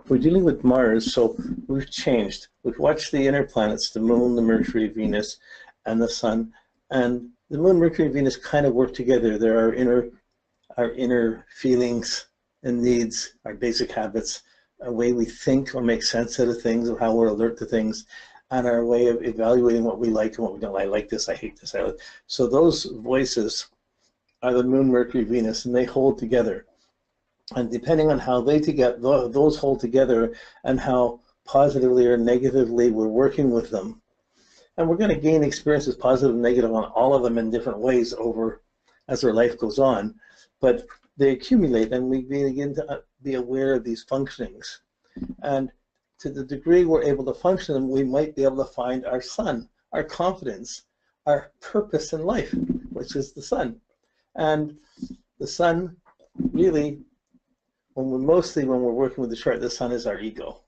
we're dealing with Mars, so we've changed. We've watched the inner planets, the Moon, the Mercury, Venus, and the Sun. And the Moon, Mercury, Venus kind of work together. There are our inner feelings and needs, our basic habits, a way we think or make sense out of things, or how we're alert to things, and our way of evaluating what we like and what we don't like. I like this, I hate this. So those voices are the Moon, Mercury, Venus, and they hold together. And depending on how those hold together and how positively or negatively we're working with them, and we're going to gain experiences, positive and negative, on all of them in different ways over as our life goes on, but they accumulate and we begin to be aware of these functionings. And to the degree we're able to function them, we might be able to find our sun, our confidence, our purpose in life, which is the sun. And the sun really, when we're working with the chart, the sun is our ego.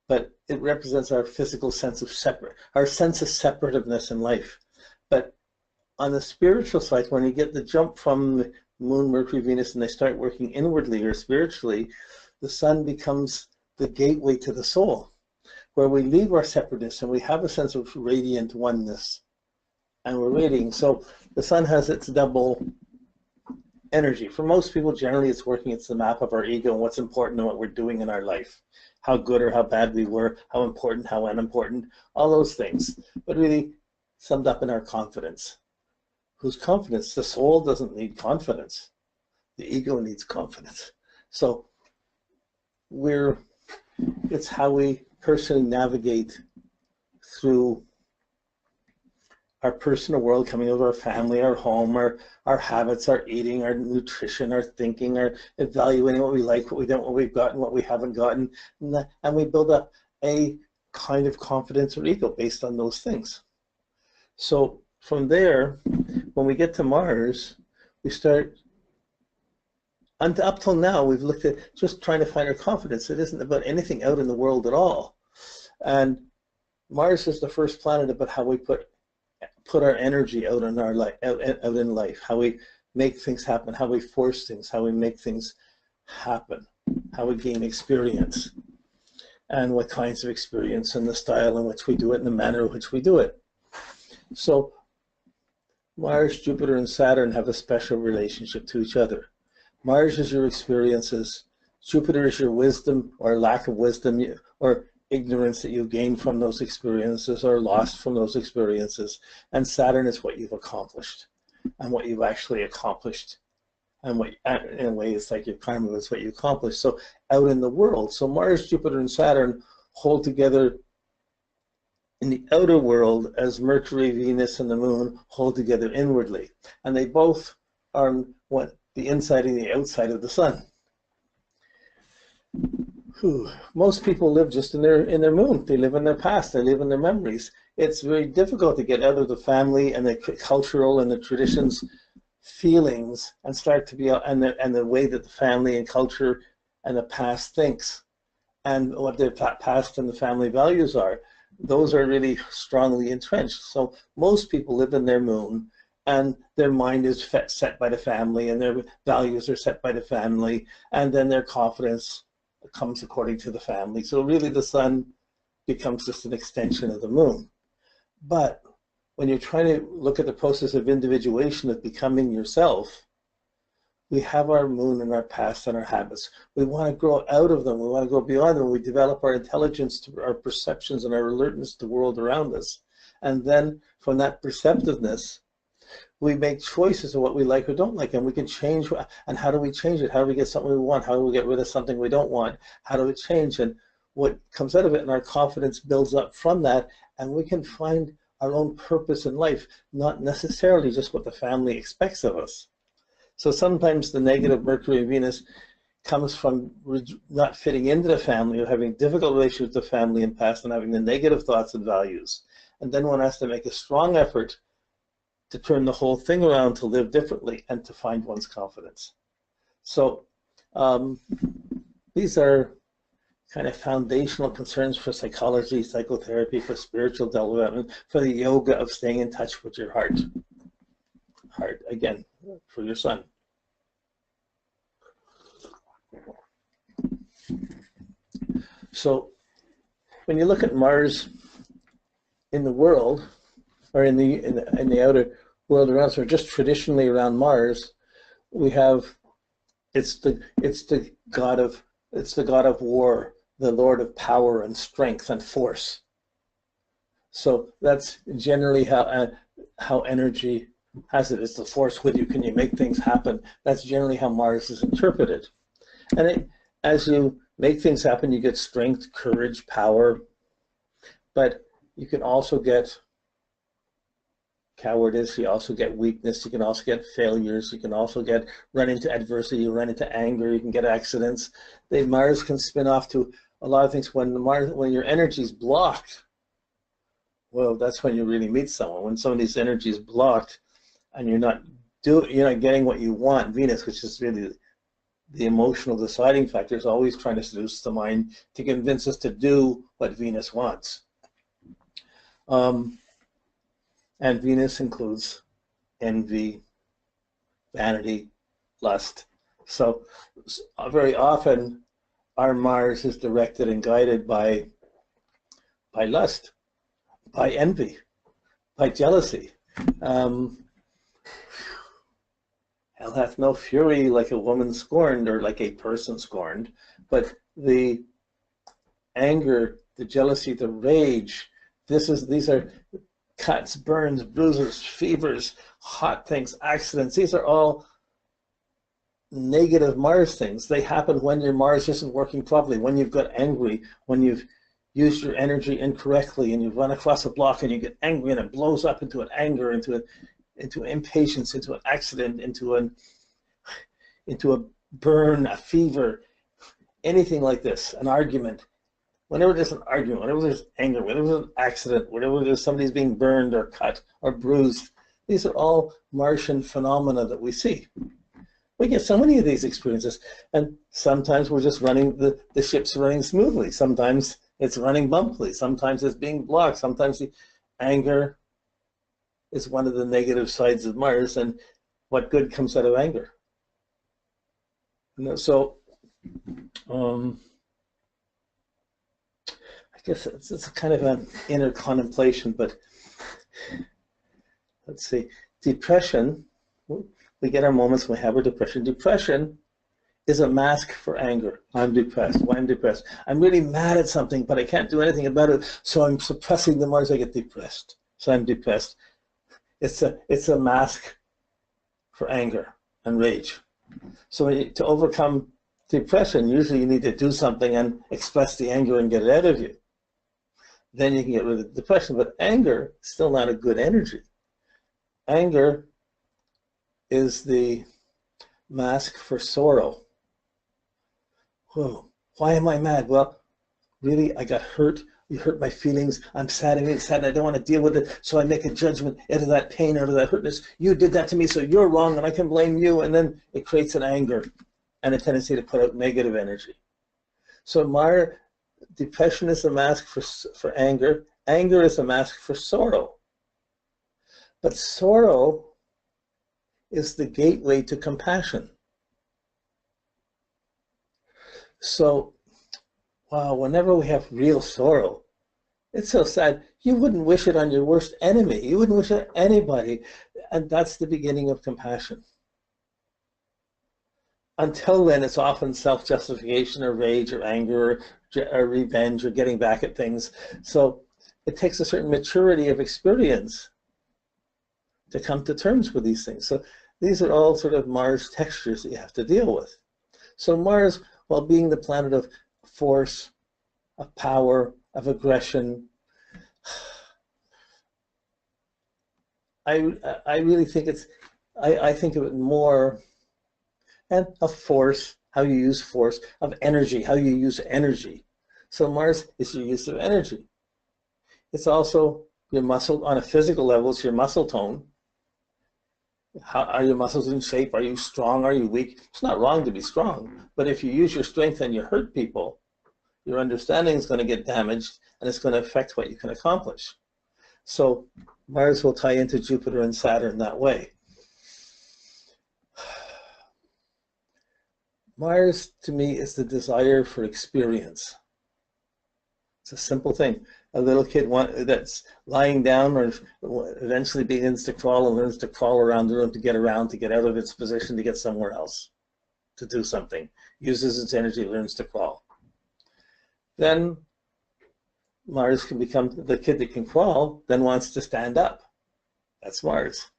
But it represents our physical sense of our sense of separativeness in life. But on the spiritual side, when you get the jump from the Moon, Mercury, Venus, and they start working inwardly or spiritually, the sun becomes the gateway to the soul, where we leave our separateness and we have a sense of radiant oneness, and we're radiating. So the sun has its double energy. For most people, generally, it's the map of our ego and what's important and what we're doing in our life, how good or how bad we were, how important, how unimportant, all those things. But really summed up in our confidence. Whose confidence? The soul doesn't need confidence. The ego needs confidence. So it's how we personally navigate through our personal world, coming out of our family, our home, our habits, our eating, our nutrition, our thinking, our evaluating what we like, what we don't, what we've gotten, what we haven't gotten, and we build up a kind of confidence or ego based on those things. So from there, when we get to Mars, we start, up till now, we've looked at just trying to find our confidence. It isn't about anything out in the world at all. And Mars is the first planet about how we put our energy out in our life, out in life, how we make things happen, how we force things, how we make things happen, how we gain experience, and what kinds of experience, and the style in which we do it, and the manner in which we do it. So Mars, Jupiter, and Saturn have a special relationship to each other. Mars is your experiences, Jupiter is your wisdom or lack of wisdom or ignorance that you gain from those experiences or lost from those experiences, and Saturn is what you've accomplished and what you've actually accomplished, and what in a way it's like your karma is what you accomplished. So out in the world, so Mars, Jupiter, and Saturn hold together in the outer world as Mercury, Venus, and the Moon hold together inwardly, and they both are the inside and the outside of the sun. Most people live just in their moon. They live in their past. They live in their memories. It's very difficult to get out of the family and the cultural and the traditions feelings and start to be and the way that the family and culture and the past thinks and what their past and the family values are. Those are really strongly entrenched. So most people live in their moon, and their mind is set by the family, and their values are set by the family, and then their confidence comes according to the family. So really the sun becomes just an extension of the moon. But when you're trying to look at the process of individuation, of becoming yourself, we have our moon and our past and our habits. We want to grow out of them. We want to go beyond them. We develop our intelligence, to our perceptions, and our alertness to the world around us. And then from that perceptiveness, we make choices of what we like or don't like, and we can change. And how do we change it? How do we get something we want? How do we get rid of something we don't want? How do we change? And what comes out of it, and our confidence builds up from that, and we can find our own purpose in life, not necessarily just what the family expects of us. So sometimes the negative Mercury and Venus comes from not fitting into the family, or having difficult relationships with the family in past, and having the negative thoughts and values. And then one has to make a strong effort to turn the whole thing around, to live differently, and to find one's confidence. So these are kind of foundational concerns for psychology, psychotherapy, for spiritual development, for the yoga of staying in touch with your heart. Again, for your sun. So when you look at Mars in the world, or in the outer world around us, or just traditionally around Mars, we have it's the god of war, the lord of power and strength and force. So that's generally how energy has it. It's the force with you. Can you make things happen? That's generally how Mars is interpreted. And as you make things happen, you get strength, courage, power, but you can also get cowardice, you also get weakness, you can also get failures, you can also run into adversity, you run into anger, you can get accidents. Mars can spin off to a lot of things. When your energy is blocked, well, that's when you really meet someone. When somebody's energy is blocked and you're not getting what you want, Venus, which is really the emotional deciding factor, is always trying to seduce the mind to convince us to do what Venus wants. And Venus includes envy, vanity, lust. So very often our Mars is directed and guided by lust, by envy, by jealousy. Hell hath no fury like a woman scorned, or like a person scorned, but the anger, the jealousy, the rage, these are cuts, burns, bruises, fevers, hot things, accidents. These are all negative Mars things. They happen when your Mars isn't working properly, when you've got angry, when you've used your energy incorrectly and you've run across a block and you get angry and it blows up into an anger, into impatience, into an accident, into a burn, a fever, anything like this, an argument. Whenever there's an argument, whenever there's anger, whenever there's an accident, whenever there's somebody's being burned or cut or bruised, these are all Martian phenomena that we see. We get so many of these experiences, and sometimes we're just running, the ship's running smoothly. Sometimes it's running bumpily. Sometimes it's being blocked. Sometimes the anger is one of the negative sides of Mars, and what good comes out of anger? So, I guess it's kind of an inner contemplation, but let's see. Depression, we get our moments when we have our depression. Depression is a mask for anger. I'm depressed. Why I'm depressed? I'm really mad at something, but I can't do anything about it, so I'm suppressing the Mars. I get depressed. So I'm depressed. It's a mask for anger and rage. So to overcome depression, usually you need to do something and express the anger and get it out of you. Then you can get rid of depression. But anger is still not a good energy. Anger is the mask for sorrow. Whoa, why am I mad? Well, really, I got hurt. You hurt my feelings. I'm sad. I'm sad. I don't want to deal with it. So I make a judgment out of that pain, out of that hurtness. You did that to me, so you're wrong, and I can blame you. And then it creates an anger and a tendency to put out negative energy. So depression is a mask for anger. Anger is a mask for sorrow. But sorrow is the gateway to compassion. So, wow, whenever we have real sorrow, it's so sad. You wouldn't wish it on your worst enemy. You wouldn't wish it on anybody. And that's the beginning of compassion. Until then, it's often self-justification or rage or anger or revenge or getting back at things. So it takes a certain maturity of experience to come to terms with these things. So these are all sort of Mars textures that you have to deal with. So Mars, while being the planet of force, of power, of aggression, I really think I think of it more, and of force, how you use force, of energy, how you use energy. So Mars is your use of energy. It's also your muscle, on a physical level, it's your muscle tone. How are your muscles in shape? Are you strong? Are you weak? It's not wrong to be strong, but if you use your strength and you hurt people, your understanding is going to get damaged, and it's going to affect what you can accomplish. So Mars will tie into Jupiter and Saturn that way. Mars, to me, is the desire for experience. It's a simple thing. A little kid that's lying down or eventually begins to crawl and learns to crawl around the room to get around, to get out of its position, to get somewhere else, to do something. Uses its energy, learns to crawl. Then Mars can become the kid that can crawl, then wants to stand up. That's Mars.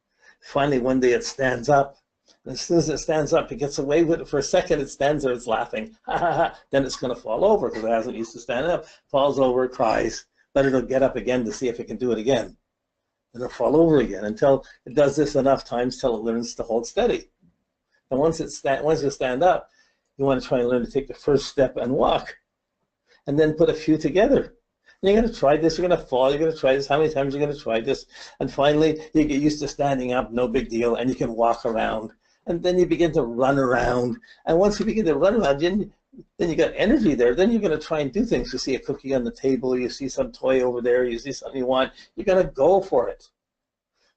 Finally, one day it stands up. And as soon as it stands up, it gets away with it. For a second, it stands there, it's laughing. Ha ha ha. Then it's going to fall over because it hasn't used to stand up. Falls over, cries. But it'll get up again to see if it can do it again. And it'll fall over again until it does this enough times till it learns to hold steady. And once you stand up, you want to try and learn to take the first step and walk. And then put a few together. And you're going to try this, you're going to fall, you're going to try this. How many times are you going to try this? And finally, you get used to standing up, no big deal, and you can walk around. And then you begin to run around. And once you begin to run around, then you got energy there. Then you're going to try and do things. You see a cookie on the table, you see some toy over there, you see something you want, you're going to go for it.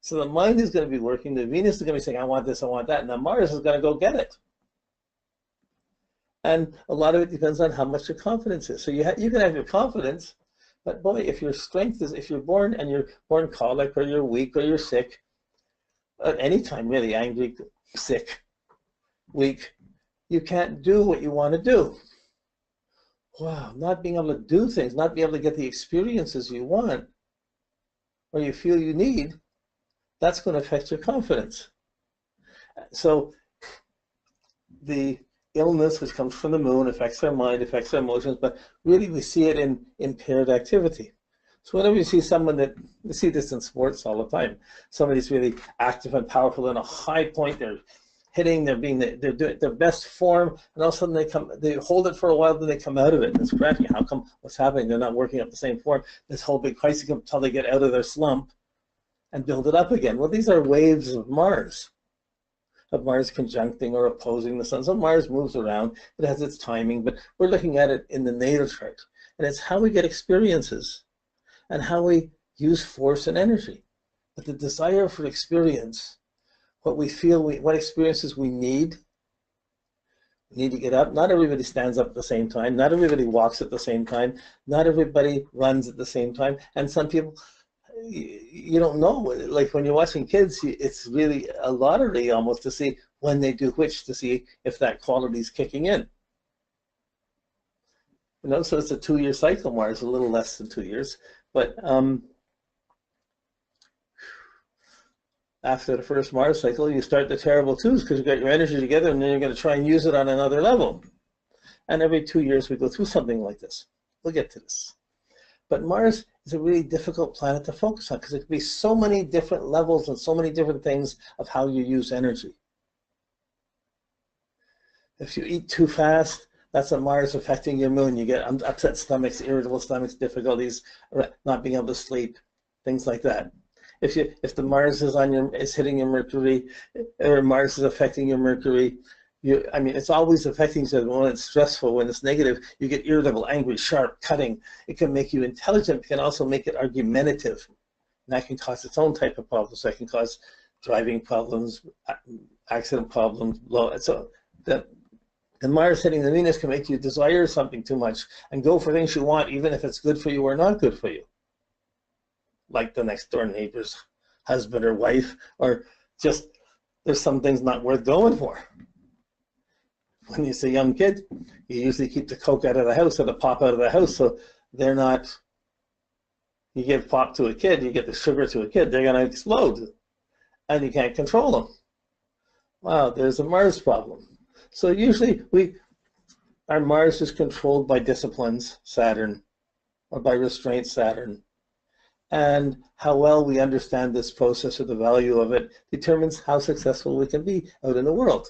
So the mind is going to be working, the Venus is going to be saying, I want this, I want that, and the Mars is going to go get it. And a lot of it depends on how much your confidence is. So you can have your confidence, but boy, if your strength is, if you're born and you're born colic or you're weak or you're sick, at any time really, angry, sick, weak, you can't do what you want to do. Wow, not being able to do things, not being able to get the experiences you want or you feel you need, that's going to affect your confidence. So the illness, which comes from the moon, affects our mind, affects our emotions, but really we see it in impaired activity. So whenever you see someone that, you see this in sports all the time, somebody's really active and powerful in a high point, they're hitting, they're doing their best form, and all of a sudden they hold it for a while, then they come out of it. And it's cracking. How come? What's happening? They're not working up the same form. This whole big crisis until they get out of their slump and build it up again. Well, these are waves of Mars conjuncting or opposing the sun. So Mars moves around, it has its timing, but we're looking at it in the natal chart. And it's how we get experiences and how we use force and energy. But the desire for experience, what we feel, what experiences we need to get up. Not everybody stands up at the same time. Not everybody walks at the same time. Not everybody runs at the same time. And some people, you don't know, like when you're watching kids, it's really a lottery almost to see when they do which, to see if that quality is kicking in. You know, so it's a 2-year cycle. Mars, a little less than 2 years, but after the first Mars cycle, you start the terrible twos because you got your energy together, and then you're going to try and use it on another level. And every 2 years we go through something like this. We'll get to this. But Mars is a really difficult planet to focus on because it can be so many different levels and so many different things of how you use energy. If you eat too fast, that's a Mars affecting your moon. You get upset stomachs, irritable stomachs, difficulties, not being able to sleep, things like that. If the Mars is hitting your Mercury, or Mars is affecting your Mercury, I mean, it's always affecting each other. When it's stressful, when it's negative, you get irritable, angry, sharp, cutting. It can make you intelligent. It can also make it argumentative. And that can cause its own type of problems. That can cause driving problems, accident problems. So the Mars hitting the Venus can make you desire something too much and go for things you want, even if it's good for you or not good for you. Like the next door neighbor's husband or wife, or just there's some things not worth going for. When you're a young kid, you usually keep the Coke out of the house or the pop out of the house, so they're not, you give pop to a kid, you get the sugar to a kid, they're going to explode, and you can't control them. Wow, there's a Mars problem. So usually our Mars is controlled by disciplines, Saturn, or by restraint, Saturn. And how well we understand this process or the value of it determines how successful we can be out in the world.